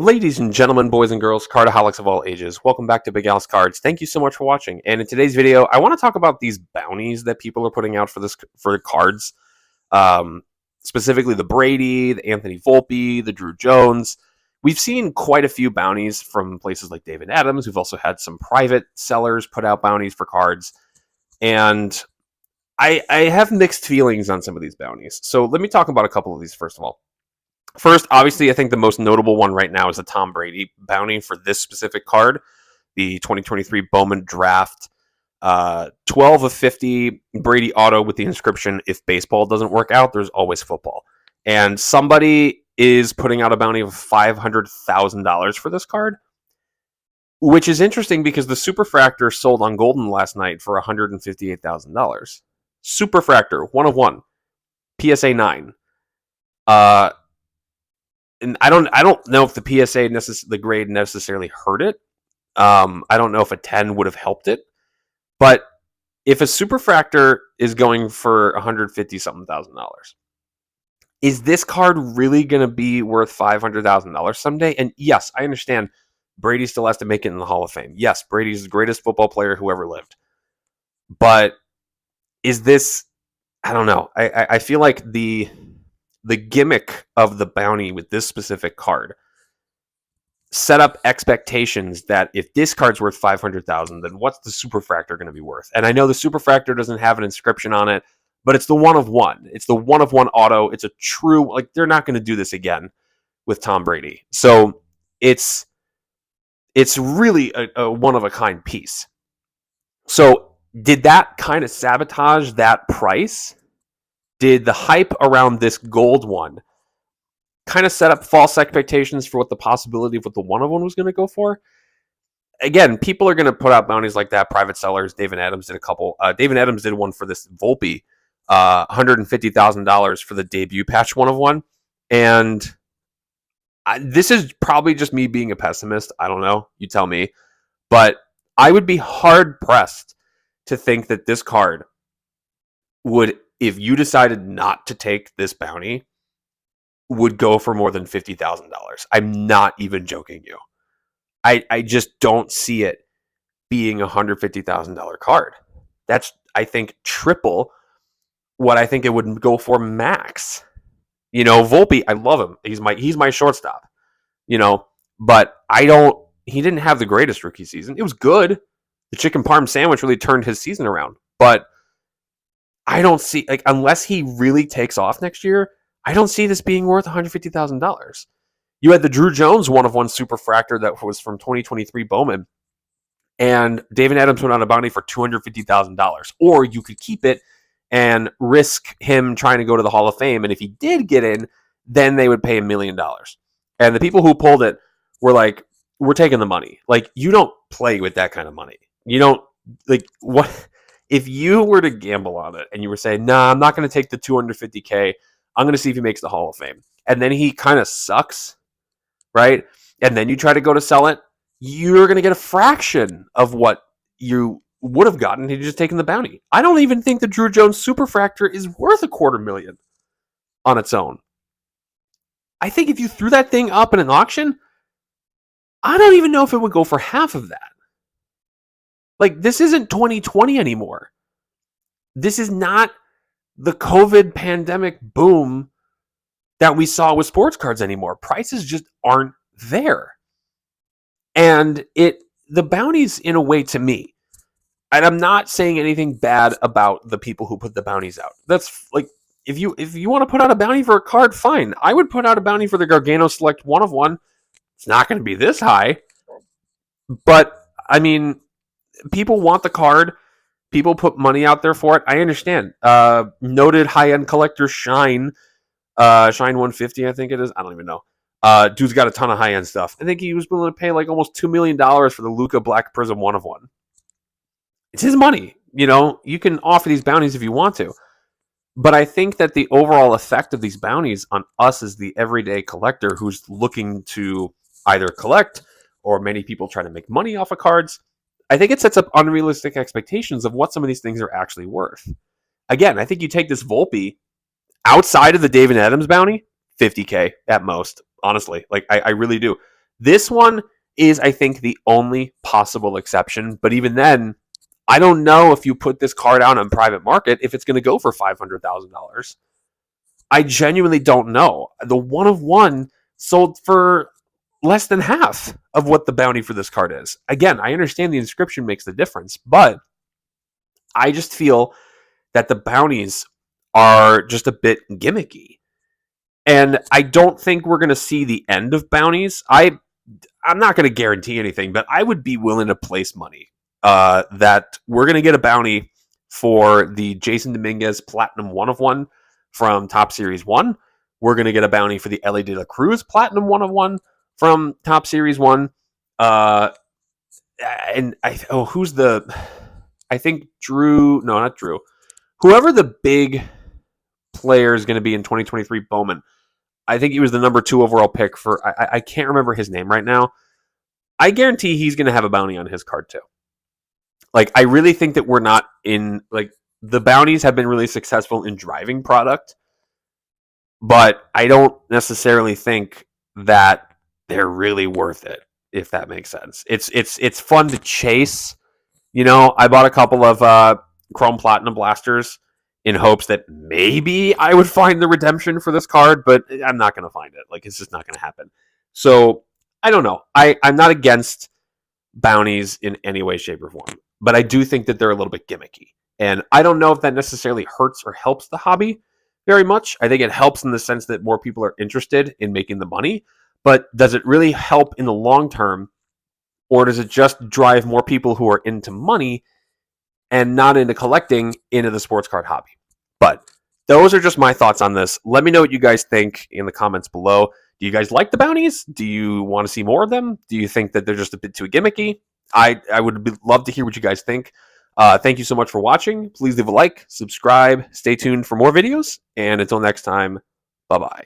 Ladies and gentlemen, boys and girls, cardaholics of all ages, welcome back to Big Al's Cards. Thank you so much for watching. And in today's video, I want to talk about these bounties that people are putting out for cards. Specifically the Brady, the Anthony Volpe, the Drew Jones. We've seen quite a few bounties from places like David Adams. We've also had some private sellers put out bounties for cards. And I have mixed feelings on some of these bounties. So let me talk about a couple of these first of all. First, obviously, I think the most notable one right now is the Tom Brady bounty for this specific card, the 2023 Bowman Draft 12 of 50 Brady auto with the inscription, if baseball doesn't work out, there's always football. And somebody is putting out a bounty of $500,000 for this card, which is interesting because the Superfractor sold on Golden last night for $158,000. Superfractor, 1 of 1, PSA 9. And I don't know if the PSA the grade necessarily hurt it. I don't know if a 10 would have helped it. But if a Superfractor is going for $150,000, is this card really going to be worth $500,000 someday? And yes, I understand Brady still has to make it in the Hall of Fame. Yes, Brady's the greatest football player who ever lived. But is this? I don't know. I feel like the gimmick of the bounty with this specific card set up expectations that if this card's worth $500,000, then what's the Superfractor going to be worth? And I know the Superfractor doesn't have an inscription on it, but it's the 1 of 1. It's the 1 of 1 auto. It's a true, like, they're not going to do this again with Tom Brady. So it's really a one of a kind piece. So did that kind of sabotage that price? Did the hype around this gold one kind of set up false expectations for what the possibility of what the 1 of 1 was going to go for? Again, people are going to put out bounties like that. Private sellers. David Adams did a couple. David Adams did one for this Volpe, $150,000 for the debut patch 1 of 1. And this is probably just me being a pessimist. I don't know. You tell me. But I would be hard pressed to think that this card would, if you decided not to take this bounty, would go for more than $50,000. I'm not even joking you. I just don't see it being a $150,000 card. That's, I think, triple what I think it would go for max. You know, Volpe, I love him. He's my shortstop. You know, but he didn't have the greatest rookie season. It was good. The chicken parm sandwich really turned his season around. But I don't see, like, unless he really takes off next year, I don't see this being worth $150,000. You had the Drew Jones 1 of 1 Superfractor that was from 2023 Bowman, and David Adams went on a bounty for $250,000. Or you could keep it and risk him trying to go to the Hall of Fame, and if he did get in, then they would pay $1 million. And the people who pulled it were like, we're taking the money. Like, you don't play with that kind of money. You don't, like, what? If you were to gamble on it and you were saying, nah, I'm not going to take the $250K, I'm going to see if he makes the Hall of Fame, and then he kind of sucks, right? And then you try to go to sell it, you're going to get a fraction of what you would have gotten had you just taken the bounty. I don't even think the Drew Jones Superfractor is worth $250,000 on its own. I think if you threw that thing up in an auction, I don't even know if it would go for half of that. Like, this isn't 2020 anymore. This is not the COVID pandemic boom that we saw with sports cards anymore. Prices just aren't there. And the bounties, in a way, to me, and I'm not saying anything bad about the people who put the bounties out. That's like, if you want to put out a bounty for a card, fine. I would put out a bounty for the Gargano Select 1 of 1. It's not going to be this high. But, I mean, people want the card. People put money out there for it. I understand. Noted high-end collector Shine 150, I think it is. I don't even know. Dude's got a ton of high-end stuff. I think he was willing to pay like almost $2 million for the Luka Black Prism 1 of 1. It's his money. You know, you can offer these bounties if you want to. But I think that the overall effect of these bounties on us as the everyday collector who's looking to either collect, or many people try to make money off of cards, I think it sets up unrealistic expectations of what some of these things are actually worth. Again, I think you take this Volpe outside of the David Adams bounty, $50K at most, honestly. Like, I really do. This one is, I think, the only possible exception. But even then, I don't know if you put this card out on private market if it's going to go for $500,000. I genuinely don't know. The one of one sold for less than half of what the bounty for this card is. Again, I understand the inscription makes the difference, but I just feel that the bounties are just a bit gimmicky. And I don't think we're going to see the end of bounties. I'm not going to guarantee anything, but I would be willing to place money that we're going to get a bounty for the Jason Dominguez Platinum 1 of 1 from Top Series 1. We're going to get a bounty for the Ellie De La Cruz Platinum 1 of 1 from Top Series 1. And who's the... I think Drew... No, not Drew. Whoever the big player is going to be in 2023, Bowman. I think he was the number 2 overall pick for... I can't remember his name right now. I guarantee he's going to have a bounty on his card too. Like, I really think that we're not in... Like, the bounties have been really successful in driving product, but I don't necessarily think that they're really worth it, if that makes sense. It's fun to chase. You know, I bought a couple of Chrome Platinum Blasters in hopes that maybe I would find the redemption for this card, but I'm not going to find it. Like, it's just not going to happen. So, I don't know. I'm not against bounties in any way, shape, or form, but I do think that they're a little bit gimmicky. And I don't know if that necessarily hurts or helps the hobby very much. I think it helps in the sense that more people are interested in making the money, but does it really help in the long term, or does it just drive more people who are into money and not into collecting into the sports card hobby? But those are just my thoughts on this. Let me know what you guys think in the comments below. Do you guys like the bounties? Do you want to see more of them? Do you think that they're just a bit too gimmicky? I would love to hear what you guys think. Thank you so much for watching. Please leave a like, subscribe, stay tuned for more videos, and until next time, bye-bye.